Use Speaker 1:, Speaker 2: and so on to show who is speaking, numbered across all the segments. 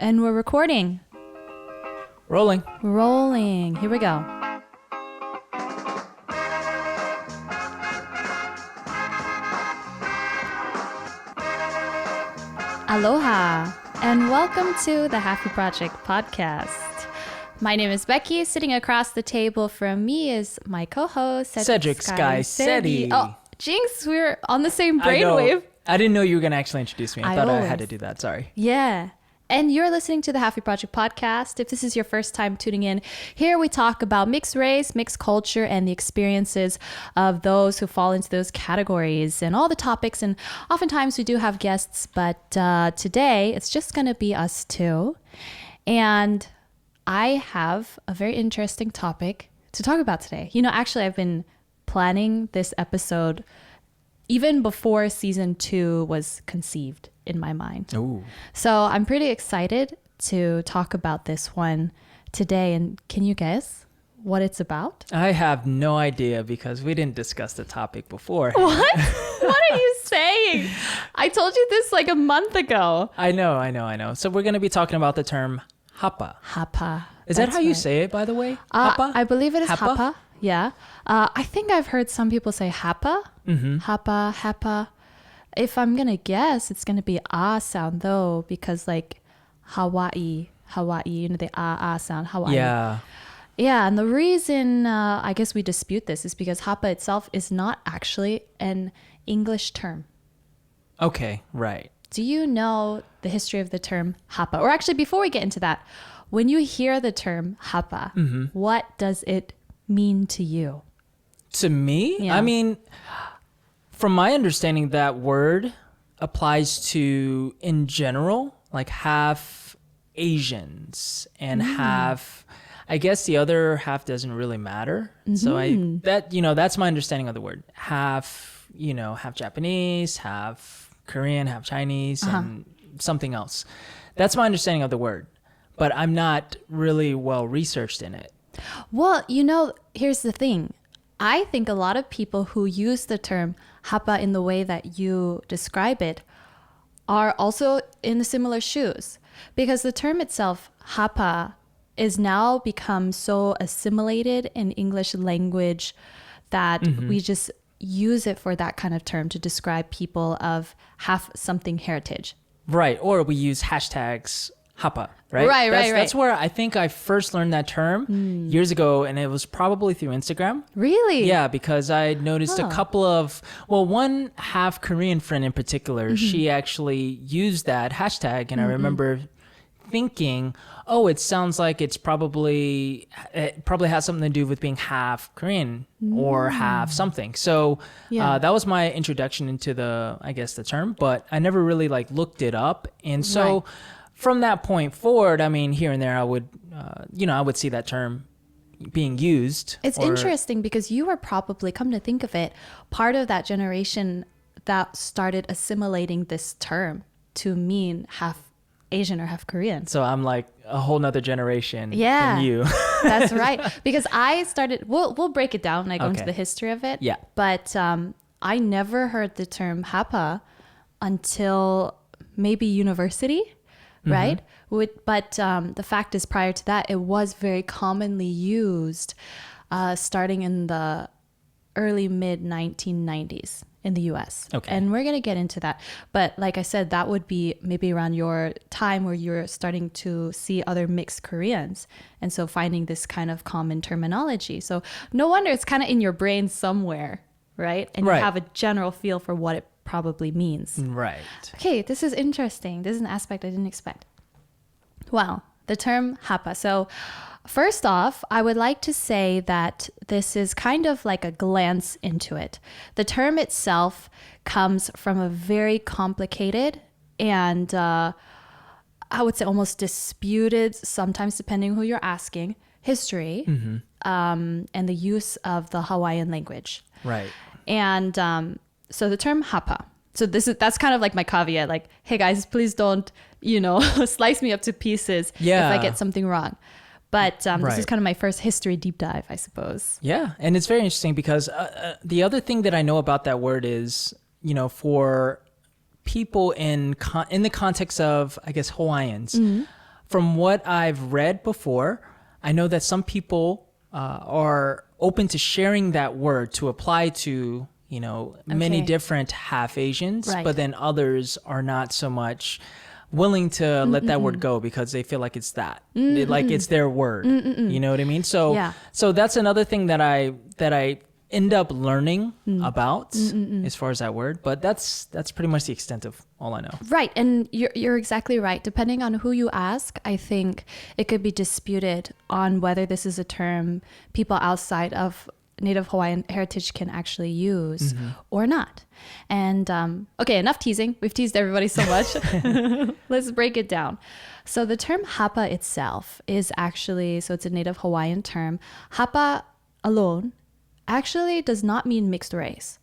Speaker 1: And we're recording.
Speaker 2: Rolling.
Speaker 1: Here we go. Aloha, and welcome to the Halfie Project Podcast. My name is Becky. Sitting across the table from me is my co-host,
Speaker 2: Cedric Sky Seti.
Speaker 1: Oh, Jinx, we're on the same brainwave.
Speaker 2: I didn't know you were going to actually introduce me. I thought
Speaker 1: always.
Speaker 2: I had to do that. Sorry.
Speaker 1: Yeah. And you're listening to the Halfie Project Podcast. If this is your first time tuning in, here we talk about mixed race, mixed culture, and the experiences of those who fall into those categories and all the topics. And oftentimes we do have guests, but today it's just going to be us two. And I have a very interesting topic to talk about today. You know, actually, I've been planning this episode even before season 2 was conceived in my mind.
Speaker 2: Ooh.
Speaker 1: So I'm pretty excited to talk about this one today. And can you guess what it's about?
Speaker 2: I have no idea because we didn't discuss the topic before.
Speaker 1: What? What are you saying? I told you this like a month ago.
Speaker 2: I know. So we're going to be talking about the term Hapa.
Speaker 1: Hapa.
Speaker 2: Is that how you say it, by the way?
Speaker 1: Hapa? I believe it is
Speaker 2: Hapa.
Speaker 1: Hapa. Yeah. I think I've heard some people say Hapa.
Speaker 2: Mm-hmm.
Speaker 1: Hapa. If I'm going to guess, it's going to be ah sound though, because like Hawaii, you know, the ah sound, Hawaii.
Speaker 2: Yeah.
Speaker 1: Yeah, and the reason I guess we dispute this is because Hapa itself is not actually an English term.
Speaker 2: Okay, right.
Speaker 1: Do you know the history of the term Hapa? Or actually, before we get into that, when you hear the term Hapa, what does it mean to you?
Speaker 2: To me?
Speaker 1: Yeah.
Speaker 2: I mean, from my understanding, that word applies to, in general, like half Asians and half, I guess the other half doesn't really matter. So that's my understanding of the word. Half Japanese, half Korean, half Chinese, and something else. That's my understanding of the word, but I'm not really well researched in it.
Speaker 1: Well, here's the thing. I think a lot of people who use the term Hapa in the way that you describe it are also in the similar shoes, because the term itself, Hapa, is now become so assimilated in English language that we just use it for that kind of term to describe people of half something heritage.
Speaker 2: Right. Or we use hashtags Hapa, right?
Speaker 1: Right.
Speaker 2: That's where I think I first learned that term years ago, and it was probably through Instagram.
Speaker 1: Really?
Speaker 2: Yeah, because I noticed a couple of, one half Korean friend in particular, she actually used that hashtag, and I remember thinking, it sounds like it probably has something to do with being half Korean or half something. So that was my introduction into the term, but I never really looked it up. And so from that point forward, I mean, here and there, I would, I would see that term being used.
Speaker 1: It's interesting because you were probably, come to think of it, part of that generation that started assimilating this term to mean half Asian or half Korean.
Speaker 2: So I'm like a whole nother generation
Speaker 1: than
Speaker 2: you.
Speaker 1: That's right. Because I started, we'll break it down when I go into the history of it.
Speaker 2: Yeah.
Speaker 1: But I never heard the term Hapa until maybe university, right? But the fact is, prior to that, it was very commonly used starting in the early mid 1990s in the US.
Speaker 2: Okay.
Speaker 1: And we're going to get into that. But like I said, that would be maybe around your time where you're starting to see other mixed Koreans. And so finding this kind of common terminology. So no wonder it's kind of in your brain somewhere, right? And you have a general feel for what it probably means.
Speaker 2: Right.
Speaker 1: Okay, this is interesting. This is an aspect I didn't expect. Well, the term Hapa. So first off, I would like to say that this is kind of like a glance into it. The term itself comes from a very complicated and I would say almost disputed, sometimes depending who you're asking, history and the use of the Hawaiian language.
Speaker 2: Right.
Speaker 1: And so the term Hapa. So that's kind of like my caveat, like, hey guys, please don't, slice me up to pieces if I get something wrong. But this is kind of my first history deep dive, I suppose.
Speaker 2: Yeah. And it's very interesting because the other thing that I know about that word is, for people in the context of, I guess, Hawaiians, from what I've read before, I know that some people are open to sharing that word to apply to, many different half Asians,
Speaker 1: Right.
Speaker 2: but then others are not so much willing to let that word go because they feel like it's that, like it's their word. You know what I mean? So,
Speaker 1: Yeah.
Speaker 2: so that's another thing that I end up learning about as far as that word, but that's pretty much the extent of all I know.
Speaker 1: Right, and you're exactly right. Depending on who you ask, I think it could be disputed on whether this is a term people outside of Native Hawaiian heritage can actually use or not. And okay, enough teasing. We've teased everybody so much. Let's break it down. So the term Hapa itself is actually, so it's a Native Hawaiian term. Hapa alone actually does not mean mixed race.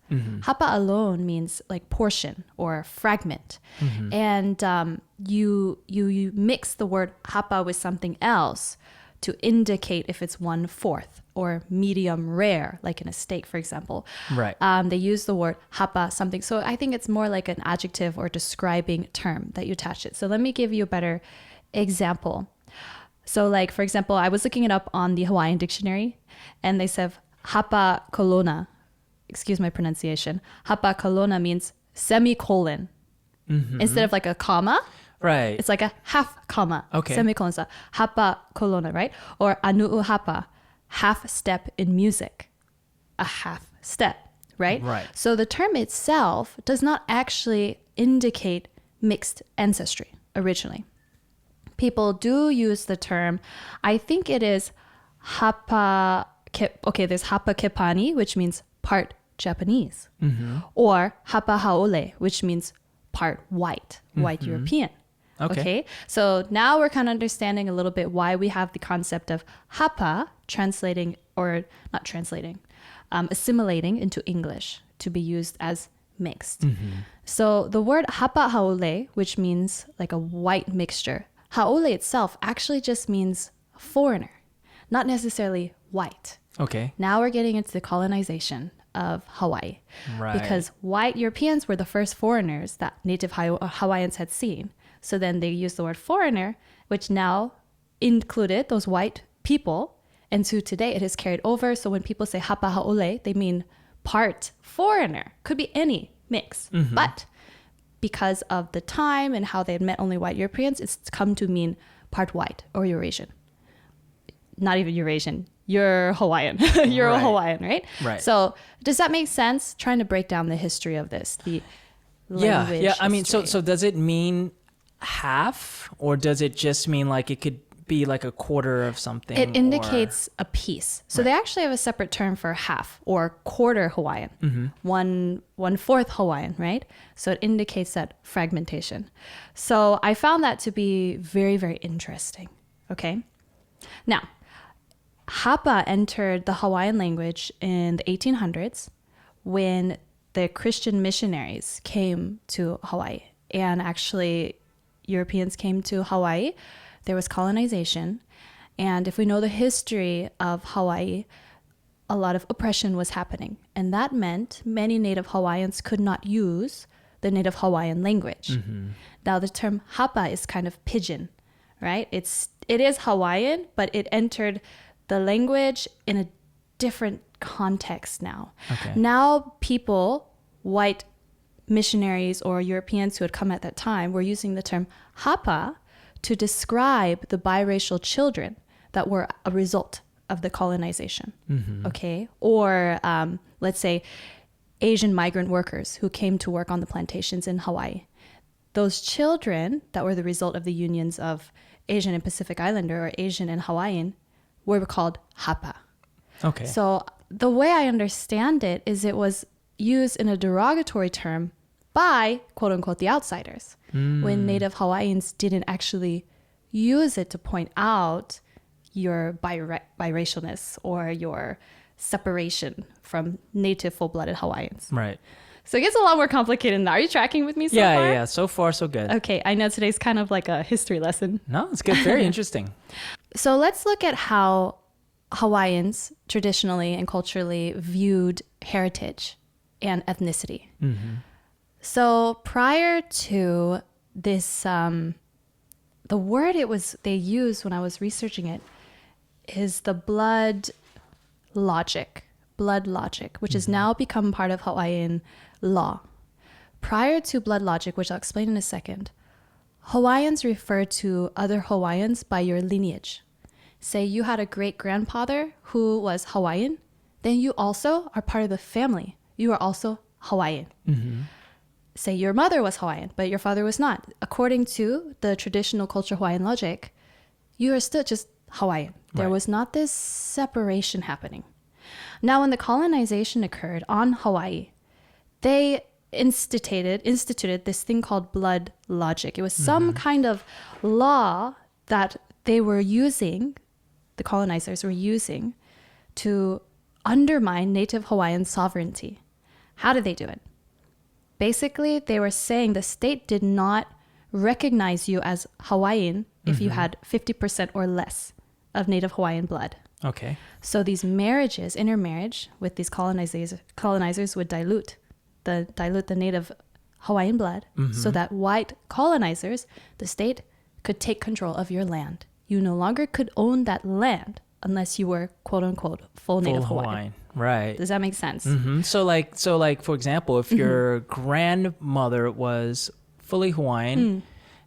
Speaker 1: Hapa alone means like portion or fragment. And you mix the word hapa with something else to indicate if it's 1/4 or medium rare, like in a steak, for example.
Speaker 2: Right.
Speaker 1: They use the word hapa something. So I think it's more like an adjective or describing term that you attach it. So let me give you a better example. So like, for example, I was looking it up on the Hawaiian dictionary and they said Hapa Colona, excuse my pronunciation. Hapa Colona means semicolon. Instead of like a comma,
Speaker 2: Right.
Speaker 1: it's like a half comma.
Speaker 2: Okay.
Speaker 1: Semicolon. So Hapa Colona, right? Or Anu'u Hapa, half step in music. A half step, right?
Speaker 2: Right.
Speaker 1: So the term itself does not actually indicate mixed ancestry originally. People do use the term, I think it is Hapa. Okay, there's Hapa Kepani, which means part Japanese, or Hapa Haole, which means part white European. Okay, so now we're kind of understanding a little bit why we have the concept of Hapa translating, or not translating, assimilating into English to be used as mixed. So the word Hapa Haole, which means like a white mixture, Haole itself actually just means foreigner, not necessarily white.
Speaker 2: Okay.
Speaker 1: Now we're getting into the colonization of Hawaii.
Speaker 2: Right.
Speaker 1: Because white Europeans were the first foreigners that native Hawaiians had seen. So then they used the word foreigner, which now included those white people. And so today it is carried over. So when people say Hapa Haole, they mean part foreigner. Could be any mix. But because of the time and how they had met only white Europeans, it's come to mean part white or Eurasian. Not even Eurasian. You're Hawaiian. You're a Hawaiian, right?
Speaker 2: Right.
Speaker 1: So does that make sense? Trying to break down the history of this, the language
Speaker 2: Yeah. I mean,
Speaker 1: history.
Speaker 2: so does it mean half, or does it just mean like it could be like a quarter of something?
Speaker 1: It indicates a piece. So they actually have a separate term for half or quarter Hawaiian, 1/4 Hawaiian, right? So it indicates that fragmentation. So I found that to be very, very interesting. Okay. Now, Hapa entered the Hawaiian language in the 1800s when the Christian missionaries came to Hawaii. And actually, Europeans came to Hawaii. There was colonization. And if we know the history of Hawaii, a lot of oppression was happening. And that meant many Native Hawaiians could not use the Native Hawaiian language. Now, the term Hapa is kind of pidgin, right? It is Hawaiian, but it entered the language in a different context now.
Speaker 2: Okay.
Speaker 1: Now people, white missionaries or Europeans who had come at that time, were using the term Hapa to describe the biracial children that were a result of the colonization. Okay. Or let's say Asian migrant workers who came to work on the plantations in Hawaii. Those children that were the result of the unions of Asian and Pacific Islander, or Asian and Hawaiian, were called Hapa.
Speaker 2: Okay.
Speaker 1: So the way I understand it is it was used in a derogatory term by, quote unquote, the outsiders, when Native Hawaiians didn't actually use it to point out your biracialness or your separation from native full-blooded Hawaiians.
Speaker 2: Right.
Speaker 1: So it gets a lot more complicated now. Are you tracking with me so far?
Speaker 2: Yeah. So far, so good.
Speaker 1: Okay, I know today's kind of like a history lesson.
Speaker 2: No, it's good. Very interesting.
Speaker 1: So let's look at how Hawaiians traditionally and culturally viewed heritage and ethnicity. So prior to this the word they used when I was researching it is the blood logic, which has now become part of Hawaiian law. Prior to blood logic, which I'll explain in a second, Hawaiians refer to other Hawaiians by your lineage. Say you had a great-grandfather who was Hawaiian, then you also are part of the family. You are also Hawaiian. Mm-hmm. Say your mother was Hawaiian, but your father was not. According to the traditional culture Hawaiian logic, you are still just Hawaiian. There was not this separation happening. Now, when the colonization occurred on Hawaii, they instituted this thing called blood logic. It was some kind of law that they were using, the colonizers were using, to undermine Native Hawaiian sovereignty. How did they do it? Basically, they were saying the state did not recognize you as Hawaiian if you had 50% or less of Native Hawaiian blood.
Speaker 2: Okay.
Speaker 1: So these marriages, intermarriage with these colonizers would dilute the Native Hawaiian blood so that white colonizers, the state, could take control of your land. You no longer could own that land unless you were, quote unquote, full Native Hawaiian.
Speaker 2: Right.
Speaker 1: Does that make sense?
Speaker 2: Mm-hmm. So like, for example, if your grandmother was fully Hawaiian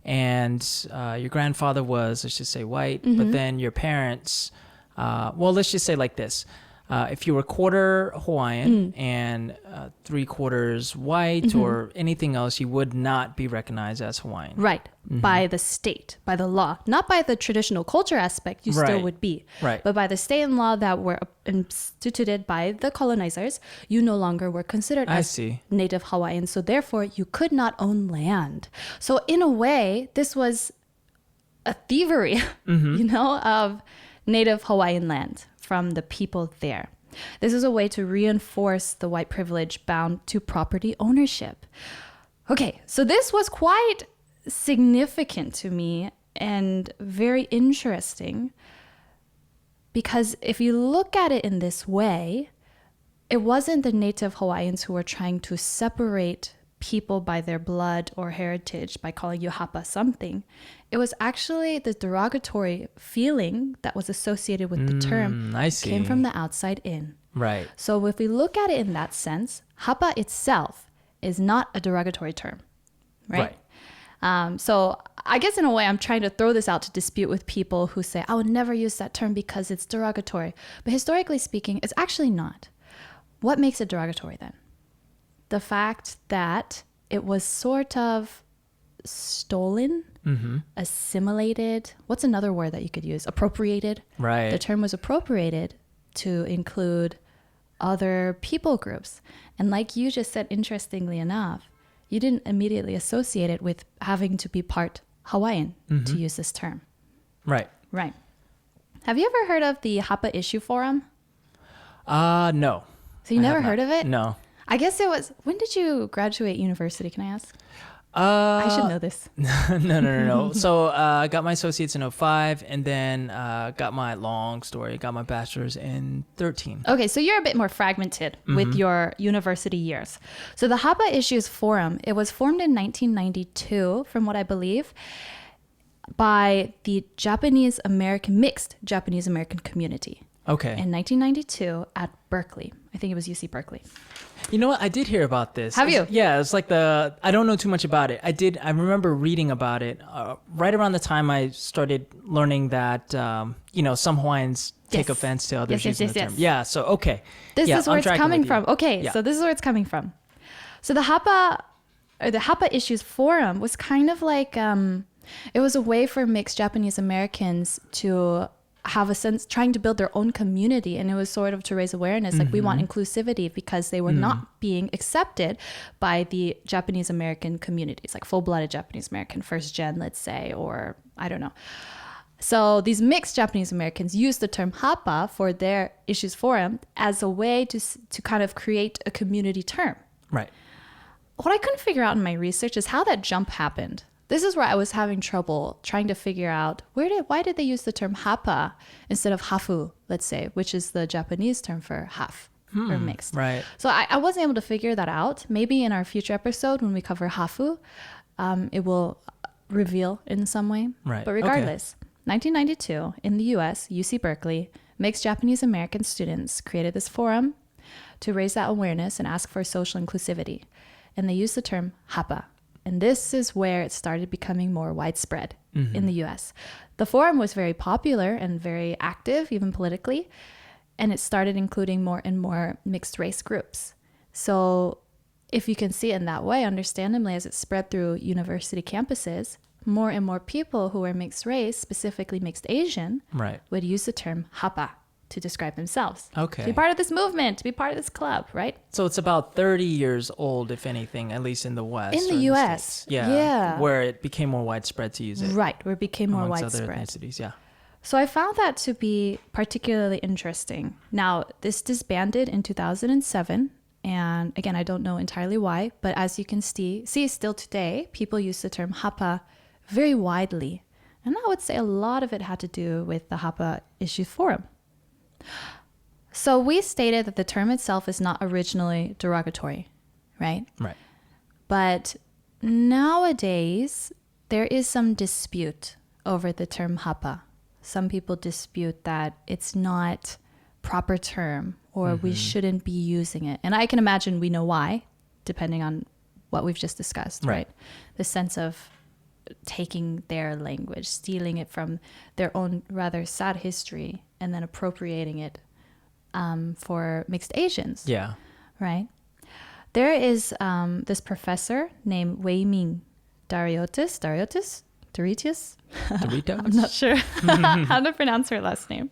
Speaker 2: and your grandfather was, let's just say, white, but then your parents, let's just say like this. If you were quarter Hawaiian and 3/4 white or anything else, you would not be recognized as Hawaiian.
Speaker 1: Right. By the state, by the law. Not by the traditional culture aspect, you still would be.
Speaker 2: Right.
Speaker 1: But by the state and law that were instituted by the colonizers, you no longer were considered as Native Hawaiian. So therefore, you could not own land. So in a way, this was a thievery, of Native Hawaiian land from the people there. This is a way to reinforce the white privilege bound to property ownership. Okay, so this was quite significant to me and very interesting because if you look at it in this way, it wasn't the Native Hawaiians who were trying to separate people by their blood or heritage by calling you Hapa something. It was actually the derogatory feeling that was associated with the term came from the outside in.
Speaker 2: Right.
Speaker 1: So if we look at it in that sense, Hapa itself is not a derogatory term, right? So I guess in a way I'm trying to throw this out to dispute with people who say, I would never use that term because it's derogatory. But historically speaking, it's actually not. What makes it derogatory then? The fact that it was sort of stolen, assimilated. What's another word that you could use? Appropriated.
Speaker 2: Right.
Speaker 1: The term was appropriated to include other people groups. And like you just said, interestingly enough, you didn't immediately associate it with having to be part Hawaiian to use this term.
Speaker 2: Right.
Speaker 1: Right. Have you ever heard of the Hapa Issue Forum?
Speaker 2: No.
Speaker 1: So you never heard of it?
Speaker 2: No.
Speaker 1: I guess it was, when did you graduate university, can I ask? I should know this.
Speaker 2: No. So I got my associates in 2005 and then got my bachelor's in 2013.
Speaker 1: Okay, so you're a bit more fragmented with your university years. So the Hapa Issues Forum, it was formed in 1992, from what I believe, by the mixed Japanese-American community.
Speaker 2: Okay.
Speaker 1: In 1992 at Berkeley. I think it was UC Berkeley.
Speaker 2: You know what? I did hear about this.
Speaker 1: Have you?
Speaker 2: Yeah, it's like I don't know too much about it. I remember reading about it right around the time I started learning that, some Hawaiians take offense to others using the term. Yeah, so, okay.
Speaker 1: This is where it's coming from. Okay, so this is where it's coming from. So the Hapa Issues Forum was kind of like, it was a way for mixed Japanese Americans to have a sense, trying to build their own community. And it was sort of to raise awareness, like we want inclusivity because they were not being accepted by the Japanese American communities, like full-blooded Japanese American, first gen, let's say, or I don't know. So these mixed Japanese Americans used the term Hapa for their Issues Forum as a way to kind of create a community term.
Speaker 2: Right.
Speaker 1: What I couldn't figure out in my research is how that jump happened. This is where I was having trouble trying to figure out why did they use the term Hapa instead of Hafu, let's say, which is the Japanese term for half or mixed.
Speaker 2: Right.
Speaker 1: So I wasn't able to figure that out. Maybe in our future episode when we cover Hafu, reveal in some way.
Speaker 2: Right.
Speaker 1: But regardless, 1992 in the US, UC Berkeley, mixed Japanese American students created this forum to raise that awareness and ask for social inclusivity. And they used the term Hapa. And this is where it started becoming more widespread in the US. The forum was very popular and very active, even politically. And it started including more and more mixed race groups. So if you can see it in that way, understandably, as it spread through university campuses, more and more people who were mixed race, specifically mixed Asian, would use the term Hapa to describe themselves.
Speaker 2: Okay.
Speaker 1: To be part of this movement, to be part of this club, right?
Speaker 2: So it's about 30 years old, if anything, at least in the West.
Speaker 1: In the US.
Speaker 2: Yeah. Where it became more widespread to use it.
Speaker 1: Right, where it became more widespread.
Speaker 2: Other ethnicities, yeah.
Speaker 1: So I found that to be particularly interesting. Now, this disbanded in 2007. And again, I don't know entirely why, but as you can see still today, people use the term Hapa very widely. And I would say a lot of it had to do with the Hapa Issue Forum. So we stated that the term itself is not originally derogatory, right?
Speaker 2: Right.
Speaker 1: But nowadays, there is some dispute over the term Hapa. Some people dispute that it's not proper term or we shouldn't be using it. And I can imagine we know why, depending on what we've just discussed, right? The sense of taking their language, stealing it from their own rather sad history, and then appropriating it for mixed Asians.
Speaker 2: Yeah.
Speaker 1: Right? There is this professor named Wei Ming Dariotis? I'm not sure how to pronounce her last name.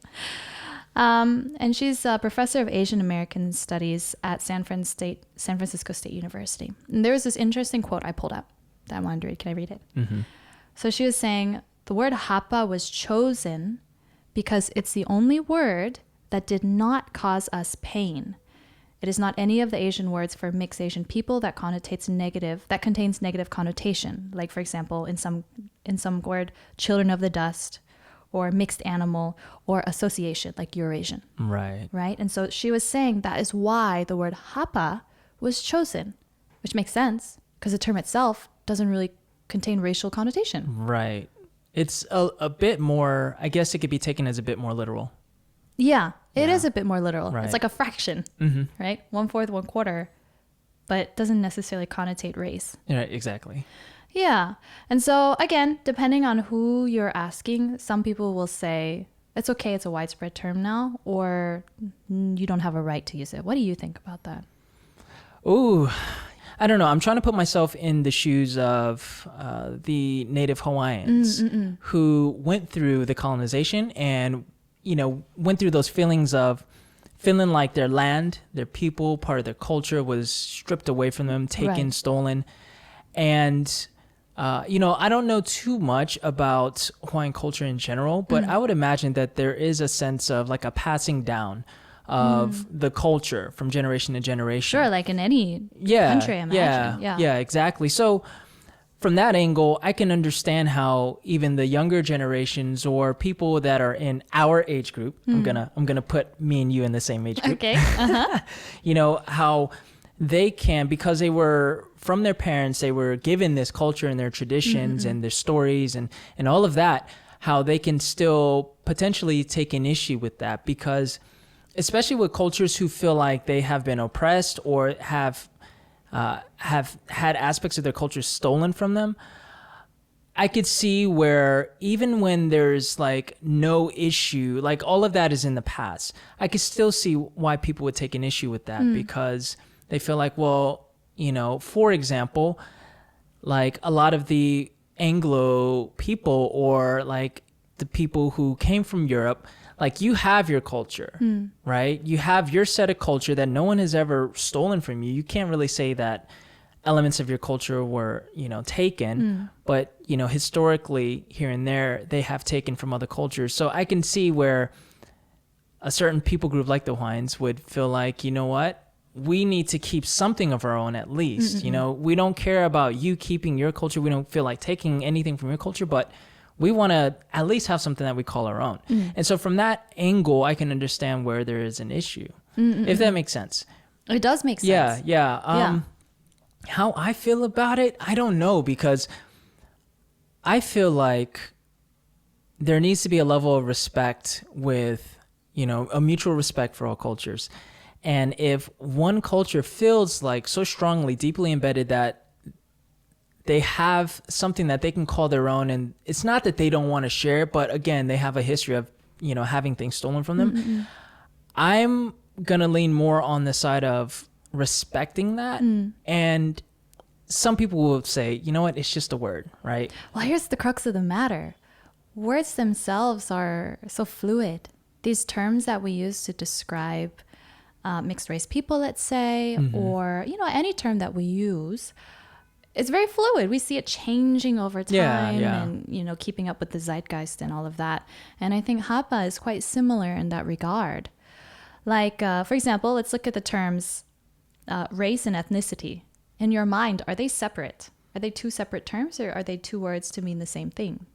Speaker 1: And she's a professor of Asian American Studies at San Francisco State University. And there was this interesting quote I pulled up that I wanted to read. Can I read it? So she was saying, the word Hapa was chosen because it's the only word that did not cause us pain. It is not any of the Asian words for mixed Asian people that contains negative connotation. Like, for example, in some word, children of the dust, or mixed animal, or association, like Eurasian.
Speaker 2: Right.
Speaker 1: Right? And so she was saying that is why the word Hapa was chosen, which makes sense because the term itself doesn't really contain racial connotation.
Speaker 2: Right. It's a bit more, I guess it could be taken as a bit more literal.
Speaker 1: Yeah, it is a bit more literal.
Speaker 2: Right.
Speaker 1: It's like a fraction, right? 1/4, 1/4, but doesn't necessarily connotate race.
Speaker 2: Yeah, exactly.
Speaker 1: Yeah. And so again, depending on who you're asking, some people will say, it's okay, it's a widespread term now, or you don't have a right to use it. What do you think about that?
Speaker 2: Ooh, I don't know. I'm trying to put myself in the shoes of the native Hawaiians who went through the colonization and, went through those feelings of feeling like their land, their people, part of their culture was stripped away from them, taken, stolen. And, I don't know too much about Hawaiian culture in general, but I would imagine that there is a sense of like a passing down of the culture from generation to generation.
Speaker 1: Sure, like in any country, I imagine.
Speaker 2: Yeah, exactly. So from that angle, I can understand how even the younger generations or people that are in our age group, I'm gonna put me and you in the same age group.
Speaker 1: Okay.
Speaker 2: How they can, because they were from their parents, they were given this culture and their traditions and their stories and all of that, how they can still potentially take an issue with that, because especially with cultures who feel like they have been oppressed or have had aspects of their culture stolen from them, I could see where even when there's like no issue, like all of that is in the past, I could still see why people would take an issue with that because they feel like, well, for example, like a lot of the Anglo people or like the people who came from Europe, like you have your culture, right? You have your set of culture that no one has ever stolen from you. You can't really say that elements of your culture were, taken, but, historically here and there, they have taken from other cultures. So I can see where a certain people group like the Hawaiians would feel like, you know what? We need to keep something of our own at least. We don't care about you keeping your culture. We don't feel like taking anything from your culture, but we want to at least have something that we call our own. And so from that angle, I can understand where there is an issue, if that makes sense.
Speaker 1: It does make sense.
Speaker 2: Yeah. How I feel about it, I don't know, because I feel like there needs to be a level of respect with, a mutual respect for all cultures. And if one culture feels like so strongly, deeply embedded that they have something that they can call their own, and it's not that they don't want to share it, but again, they have a history of, having things stolen from them. Mm-hmm. I'm going to lean more on the side of respecting that. And some people will say, you know what, it's just a word, right?
Speaker 1: Well, here's the crux of the matter. Words themselves are so fluid. These terms that we use to describe mixed race people, let's say, or, any term that we use, it's very fluid. We see it changing over time and, keeping up with the zeitgeist and all of that. And I think Hapa is quite similar in that regard. Like, for example, let's look at the terms race and ethnicity. In your mind, are they separate? Are they two separate terms, or are they two words to mean the same thing?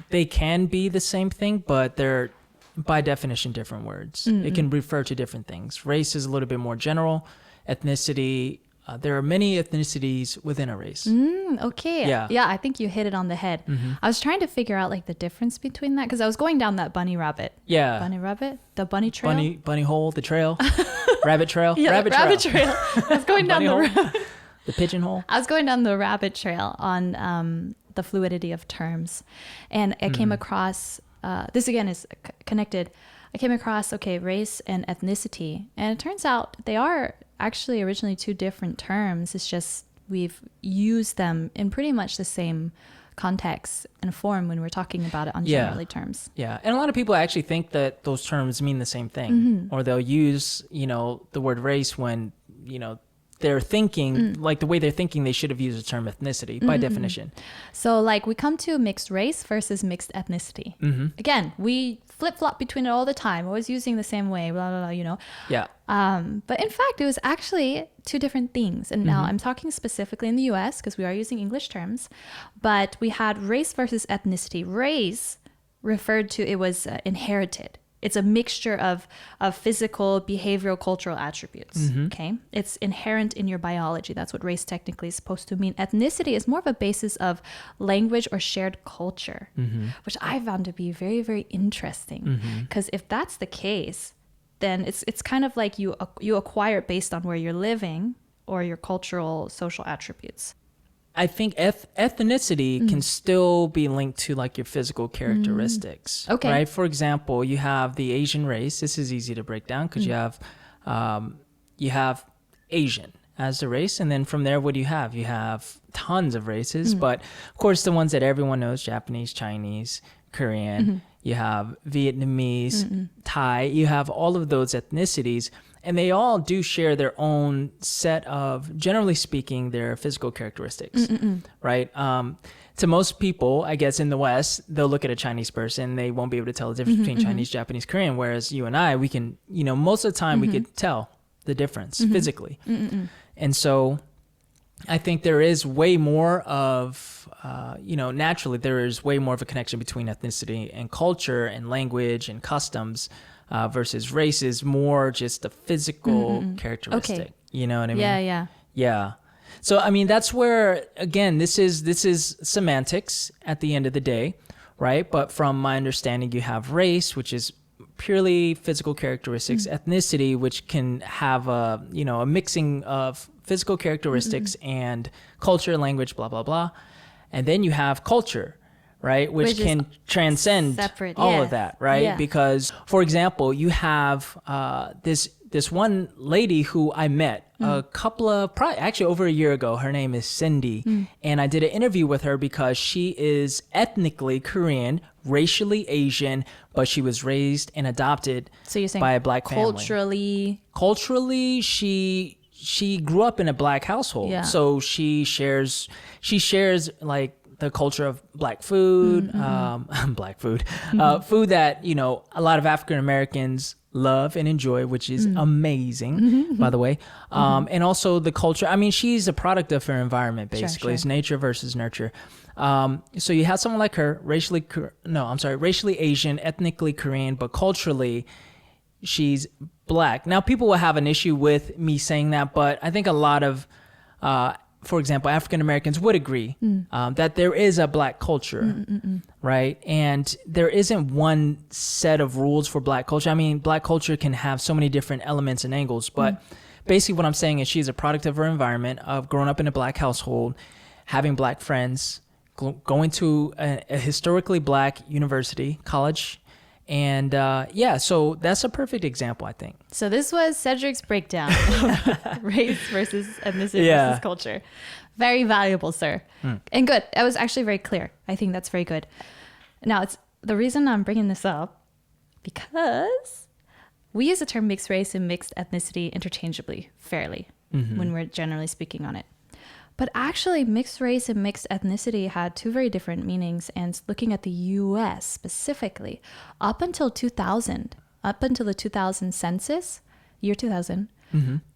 Speaker 2: They can be the same thing, but they're by definition different words. It can refer to different things. Race is a little bit more general. Ethnicity, there are many ethnicities within a race.
Speaker 1: Okay. Yeah, I think you hit it on the head. I was trying to figure out like the difference between that, because I was going down that bunny rabbit.
Speaker 2: Yeah.
Speaker 1: Bunny rabbit? The bunny trail?
Speaker 2: Bunny hole, the trail. Rabbit trail.
Speaker 1: Yeah, rabbit trail. I was going down
Speaker 2: the pigeonhole.
Speaker 1: I was going down the rabbit trail on the fluidity of terms. And I came across, this again is connected. I came across, race and ethnicity. And it turns out they are actually originally two different terms. It's just we've used them in pretty much the same context and form when we're talking about it on generally terms.
Speaker 2: Yeah. And a lot of people actually think that those terms mean the same thing. Or they'll use, the word race when, they're thinking, like the way they're thinking, they should have used the term ethnicity by definition. So
Speaker 1: like we come to mixed race versus mixed ethnicity. Again, we flip-flop between it all the time, always using the same way, blah, blah, blah,
Speaker 2: Yeah.
Speaker 1: But in fact, it was actually two different things. And now I'm talking specifically in the US because we are using English terms. But we had race versus ethnicity. Race referred to, it was inherited. It's a mixture of physical, behavioral, cultural attributes, okay? It's inherent in your biology. That's what race technically is supposed to mean. Ethnicity is more of a basis of language or shared culture, which I found to be very, very interesting. Because if that's the case, then it's kind of like you acquire it based on where you're living or your cultural, social attributes.
Speaker 2: I think ethnicity can still be linked to like your physical characteristics.
Speaker 1: Okay.
Speaker 2: Right. For example, you have the Asian race. This is easy to break down because you have Asian as the race, and then from there, what do you have? You have tons of races, but of course, the ones that everyone knows: Japanese, Chinese, Korean. You have Vietnamese, Thai. You have all of those ethnicities. And they all do share their own set of, generally speaking, their physical characteristics, right? To most people, I guess in the West, they'll look at a Chinese person, they won't be able to tell the difference between Chinese, Japanese, Korean, whereas you and I, we can, most of the time we could tell the difference physically. And so I think there is way more of, naturally there is way more of a connection between ethnicity and culture and language and customs. Versus race is more just a physical characteristic.
Speaker 1: Okay.
Speaker 2: You know what I mean?
Speaker 1: Yeah.
Speaker 2: So I mean that's where again this is semantics at the end of the day, right? But from my understanding, you have race, which is purely physical characteristics, ethnicity, which can have a mixing of physical characteristics and culture, language, blah blah blah, and then you have culture. Right, which can transcend all of that, right? Yeah. Because, for example, you have this one lady who I met actually over a year ago. Her name is Cindy, and I did an interview with her because she is ethnically Korean, racially Asian, but she was raised and adopted by a black family. Culturally, she grew up in a black household, so she shares like the culture of black food, food that, a lot of African Americans love and enjoy, which is amazing, by the way. And also the culture. I mean, she's a product of her environment, basically. Sure. It's nature versus nurture. So you have someone like her, racially Asian, ethnically Korean, but culturally, she's black. Now, people will have an issue with me saying that, but I think a lot of for example, African Americans would agree that there is a Black culture, right? And there isn't one set of rules for Black culture. I mean, Black culture can have so many different elements and angles, but basically what I'm saying is she's a product of her environment, of growing up in a Black household, having Black friends, going to a historically Black university, college. And so that's a perfect example, I think.
Speaker 1: So this was Cedric's breakdown of race versus ethnicity versus culture. Very valuable, sir. And good. It was actually very clear. I think that's very good. Now, it's the reason I'm bringing this up because we use the term mixed race and mixed ethnicity interchangeably, fairly, when we're generally speaking on it. But actually, mixed race and mixed ethnicity had two very different meanings. And looking at the U.S. specifically, up until 2000, up until the 2000 census, year 2000,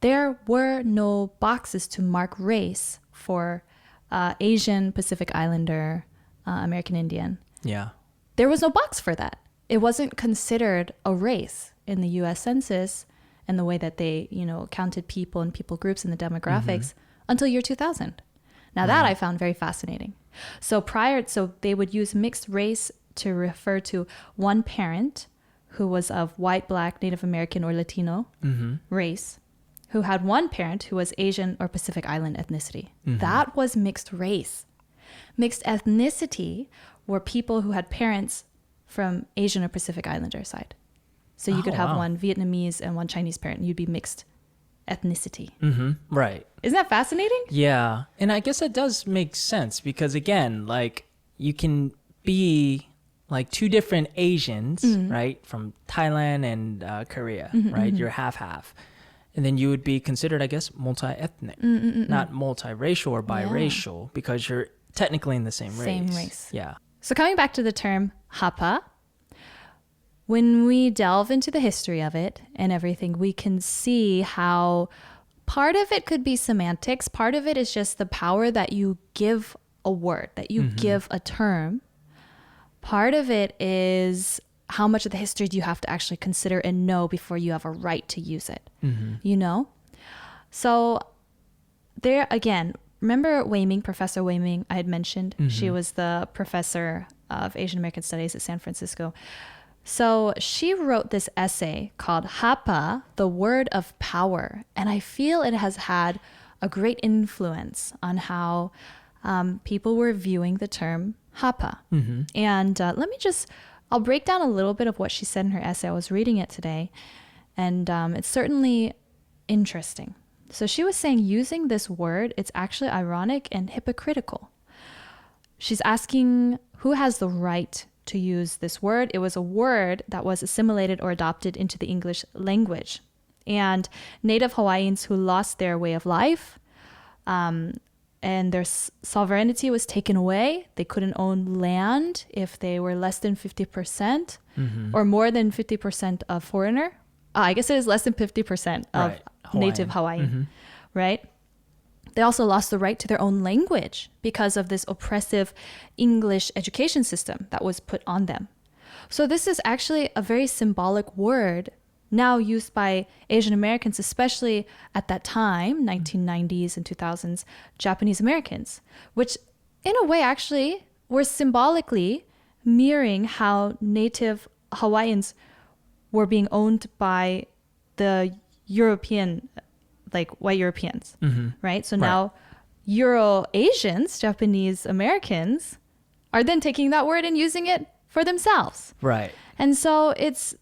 Speaker 1: there were no boxes to mark race for Asian, Pacific Islander, American Indian.
Speaker 2: Yeah.
Speaker 1: There was no box for that. It wasn't considered a race in the U.S. Census and the way that they, counted people and people groups and the demographics. Until year 2000. Now that I found very fascinating. So they would use mixed race to refer to one parent who was of white, Black, Native American, or Latino race, who had one parent who was Asian or Pacific Island ethnicity. That was mixed race. Mixed ethnicity were people who had parents from Asian or Pacific Islander side. So you could have one Vietnamese and one Chinese parent. You'd be mixed ethnicity.
Speaker 2: Right.
Speaker 1: Isn't that fascinating?
Speaker 2: Yeah. And I guess that does make sense because, again, like you can be like two different Asians, right, from Thailand and Korea, right? You're half-half. And then you would be considered, I guess, multi-ethnic, not multiracial or biracial because you're technically in the same race.
Speaker 1: Same race.
Speaker 2: Yeah.
Speaker 1: So coming back to the term Hapa, when we delve into the history of it and everything, we can see how part of it could be semantics. Part of it is just the power that you give a word, that you give a term. Part of it is how much of the history do you have to actually consider and know before you have a right to use it, So there again, remember Weiming, Professor Weiming I had mentioned? She was the professor of Asian American Studies at San Francisco. So she wrote this essay called Hapa, the Word of Power. And I feel it has had a great influence on how people were viewing the term Hapa. And I'll break down a little bit of what she said in her essay. I was reading it today, and it's certainly interesting. So she was saying using this word, it's actually ironic and hypocritical. She's asking who has the right to use this word. It was a word that was assimilated or adopted into the English language. And Native Hawaiians who lost their way of life and their sovereignty was taken away. They couldn't own land if they were less than 50% or more than 50% of foreigner. I guess it is less than 50% of Native Hawaiian, right? They also lost the right to their own language because of this oppressive English education system that was put on them. So this is actually a very symbolic word now used by Asian Americans, especially at that time, 1990s and 2000s, Japanese Americans, which in a way actually were symbolically mirroring how Native Hawaiians were being owned by the European, like white Europeans, right? So now Euro-Asians, Japanese Americans, are then taking that word and using it for themselves.
Speaker 2: Right.
Speaker 1: And so it's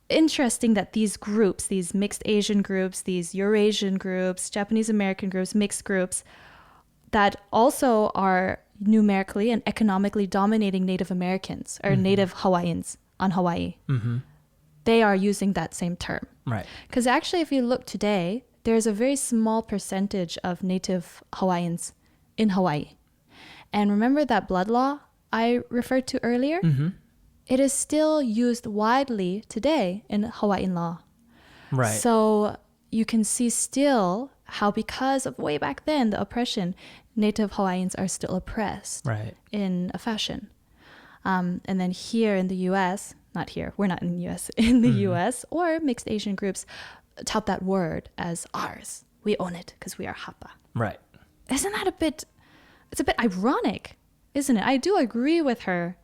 Speaker 1: interesting that these groups, these mixed Asian groups, these Eurasian groups, Japanese American groups, mixed groups, that also are numerically and economically dominating Native Americans or Native Hawaiians on Hawaii. They are using that same term.
Speaker 2: Right.
Speaker 1: Because actually, if you look today, there's a very small percentage of Native Hawaiians in Hawaii. And remember that blood law I referred to earlier? It is still used widely today in Hawaiian law.
Speaker 2: Right.
Speaker 1: So you can see still how because of way back then, the oppression, Native Hawaiians are still oppressed in a fashion. And then here in the U.S., not here, we're not in the U.S., in the U.S., or mixed Asian groups tout that word as ours. We own it because we are Hapa.
Speaker 2: Right.
Speaker 1: isn't that it's a bit ironic, isn't it? I do agree with her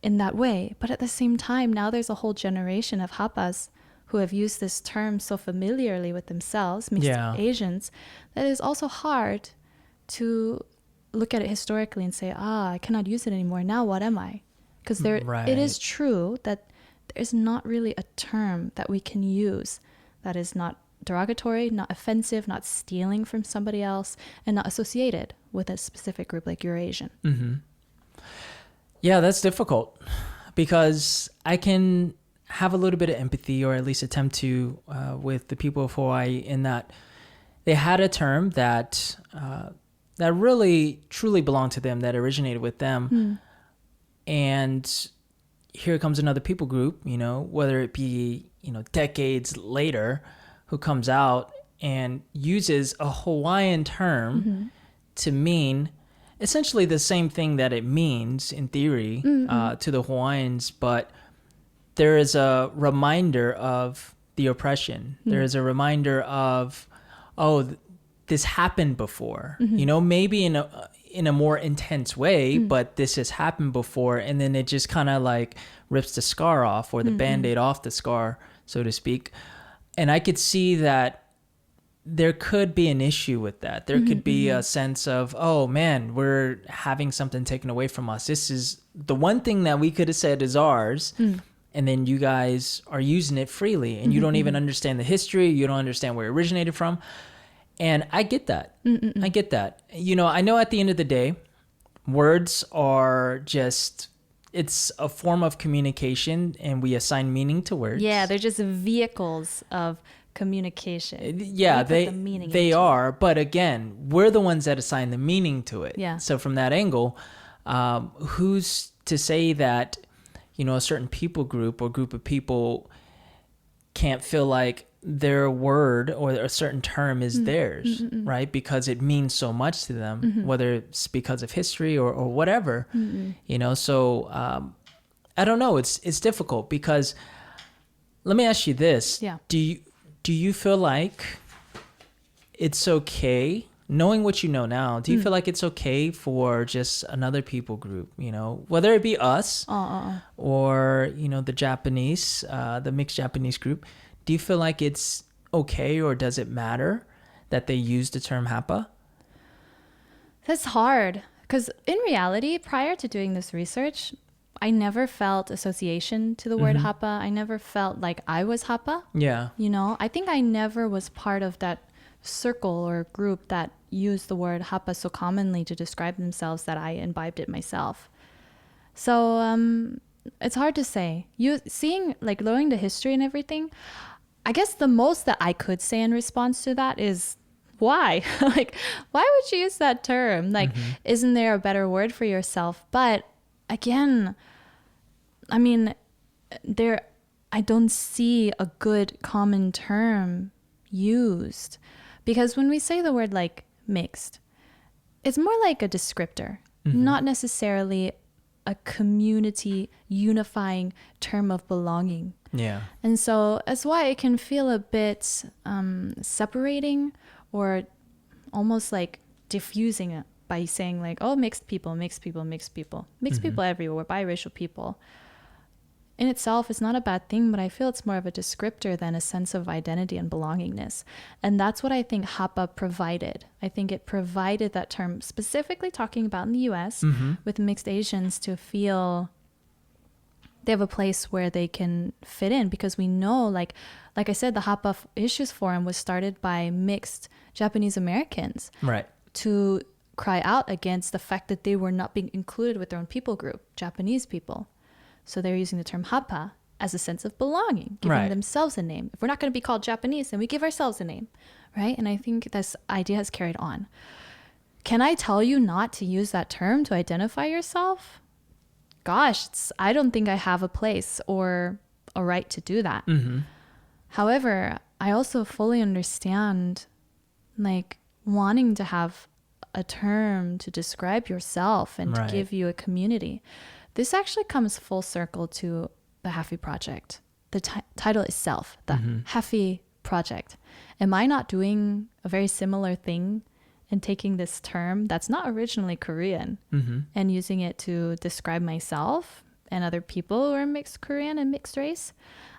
Speaker 1: in that way, but at the same time, now there's a whole generation of Hapas who have used this term so familiarly with themselves, mixed Asians, that it is also hard to look at it historically and say, I cannot use it anymore. Now what am I? Because it is true that there's not really a term that we can use that is not derogatory, not offensive, not stealing from somebody else, and not associated with a specific group like Eurasian.
Speaker 2: Mm-hmm. Yeah, that's difficult because I can have a little bit of empathy, or at least attempt to, with the people of Hawaii, in that they had a term that that really truly belonged to them, that originated with them. And here comes another people group, whether it be, decades later, who comes out and uses a Hawaiian term to mean essentially the same thing that it means in theory to the Hawaiians, but there is a reminder of the oppression. There is a reminder of, this happened before, maybe in a more intense way, but this has happened before. And then it just kind of like rips the scar off, or the Band-Aid off the scar, so to speak. And I could see that there could be an issue with that. There could be a sense of, oh man, we're having something taken away from us. This is the one thing that we could have said is ours. And then you guys are using it freely, and you don't even understand the history. You don't understand where it originated from. And I get that. I get that. I know at the end of the day, words are just, it's a form of communication, and we assign meaning to words.
Speaker 1: Yeah, they're just vehicles of communication.
Speaker 2: Yeah, they are. But again, we're the ones that assign the meaning to it.
Speaker 1: Yeah.
Speaker 2: So from that angle, who's to say that, a certain people group or group of people can't feel like their word or a certain term is theirs, right? Because it means so much to them, whether it's because of history or whatever, So I don't know. It's difficult because, let me ask you this.
Speaker 1: Yeah.
Speaker 2: Do you feel like it's okay, knowing what you know now, do you feel like it's okay for just another people group, whether it be us or, the Japanese, the mixed Japanese group, do you feel like it's okay, or does it matter that they use the term Hapa?
Speaker 1: That's hard, because in reality, prior to doing this research, I never felt association to the word Hapa. I never felt like I was Hapa.
Speaker 2: Yeah.
Speaker 1: I think I never was part of that circle or group that used the word Hapa so commonly to describe themselves that I imbibed it myself. So it's hard to say. Learning the history and everything, I guess the most that I could say in response to that is, why? Why would you use that term? Isn't there a better word for yourself? But again, I don't see a good common term used, because when we say the word like mixed, it's more like a descriptor, not necessarily a community unifying term of belonging.
Speaker 2: Yeah.
Speaker 1: And so that's why it can feel a bit separating, or almost like diffusing it by saying like, oh, mixed people everywhere, we're biracial people. In itself, it's not a bad thing, but I feel it's more of a descriptor than a sense of identity and belongingness. And that's what I think Hapa provided. I think it provided that term, specifically talking about in the US with mixed Asians, to feel they have a place where they can fit in, because we know, like I said, the Hapa Issues Forum was started by mixed Japanese Americans.
Speaker 2: Right.
Speaker 1: To cry out against the fact that they were not being included with their own people group, Japanese people. So they're using the term Hapa as a sense of belonging, giving themselves a name. If we're not going to be called Japanese, then we give ourselves a name, right? And I think this idea has carried on. Can I tell you not to use that term to identify yourself? Gosh, I don't think I have a place or a right to do that. However, I also fully understand wanting to have a term to describe yourself and to give you a community. This actually comes full circle to the Halfie Project. The title itself, the Halfie Project. Am I not doing a very similar thing in taking this term that's not originally Korean and using it to describe myself and other people who are mixed Korean and mixed race?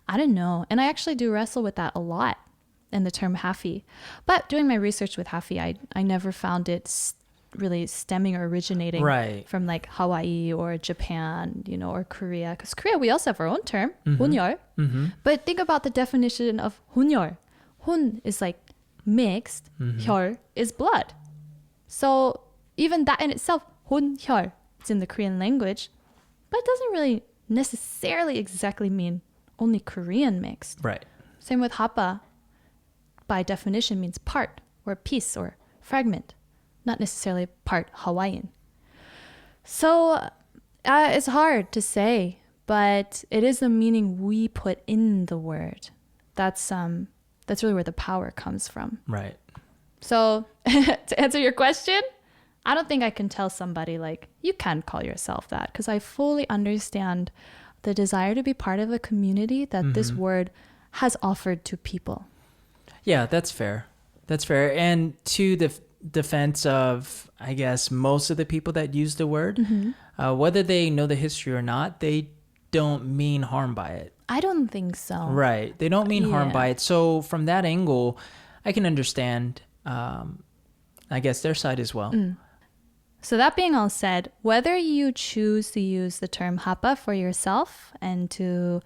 Speaker 1: I don't know. And I actually do wrestle with that a lot in the term Halfie. But doing my research with Halfie, I never found it really stemming or originating from like Hawaii or Japan, you know, or Korea. Because Korea, we also have our own term, 혼혈. But think about the definition of 혼혈. 혼 is like mixed, 혈 is blood. So even that in itself, 혼혈, it's in the Korean language, but it doesn't really necessarily exactly mean only Korean mixed.
Speaker 2: Right.
Speaker 1: Same with Hapa, by definition means part or piece or fragment, not necessarily part Hawaiian. So it's hard to say, but it is the meaning we put in the word. That's really where the power comes from.
Speaker 2: Right.
Speaker 1: So to answer your question, I don't think I can tell somebody like, you can call yourself that, because I fully understand the desire to be part of a community that this word has offered to people.
Speaker 2: Yeah, that's fair. That's fair. And to the defense of, I guess, most of the people that use the word, whether they know the history or not, they don't mean harm by it.
Speaker 1: I don't think so.
Speaker 2: Right. They don't mean harm by it. So from that angle, I can understand, I guess, their side as well.
Speaker 1: So that being all said, whether you choose to use the term Hapa for yourself and to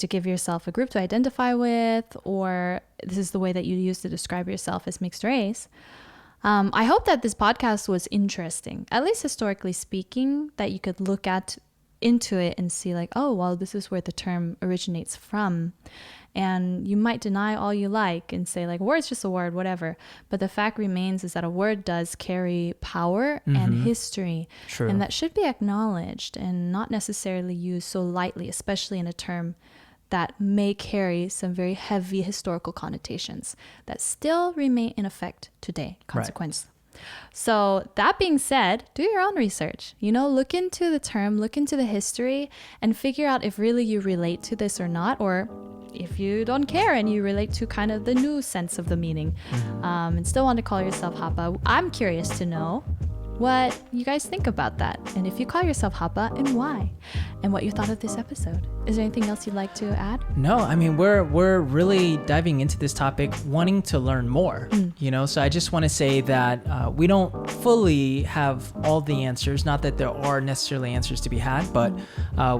Speaker 1: give yourself a group to identify with, or this is the way that you use to describe yourself as mixed race, I hope that this podcast was interesting, at least historically speaking, that you could look into it and see like, oh, well, this is where the term originates from. And you might deny all you like and say like, word's just a word, whatever. But the fact remains is that a word does carry power and history.
Speaker 2: True.
Speaker 1: And that should be acknowledged and not necessarily used so lightly, especially in a term that may carry some very heavy historical connotations that still remain in effect today. Consequence. So that being said, do your own research, look into the term, look into the history, and figure out if really you relate to this or not, or if you don't care and you relate to kind of the new sense of the meaning, and still want to call yourself Hapa. I'm curious to know what you guys think about that, and if you call yourself Hapa and why, and what you thought of this episode. Is there anything else you'd like to add?
Speaker 2: No, I mean, we're really diving into this topic, wanting to learn more, so I just want to say that we don't fully have all the answers, not that there are necessarily answers to be had, but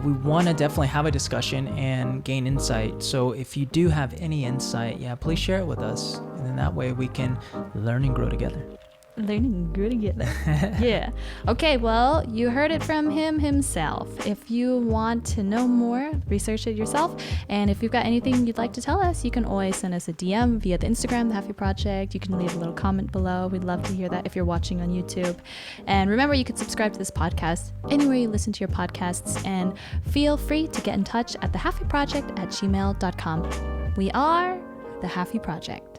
Speaker 2: we want to definitely have a discussion and gain insight. So if you do have any insight, please share it with us, and then that way we can learn and grow together.
Speaker 1: Learning good together. Yeah. Okay, well, you heard it from him himself. If you want to know more, research it yourself. And if you've got anything you'd like to tell us, you can always send us a DM via the Instagram, the Halfie Project. You can leave a little comment below. We'd love to hear that if you're watching on YouTube. And remember, you can subscribe to this podcast anywhere you listen to your podcasts. And feel free to get in touch at thehalfieproject@gmail.com. We are the Halfie Project.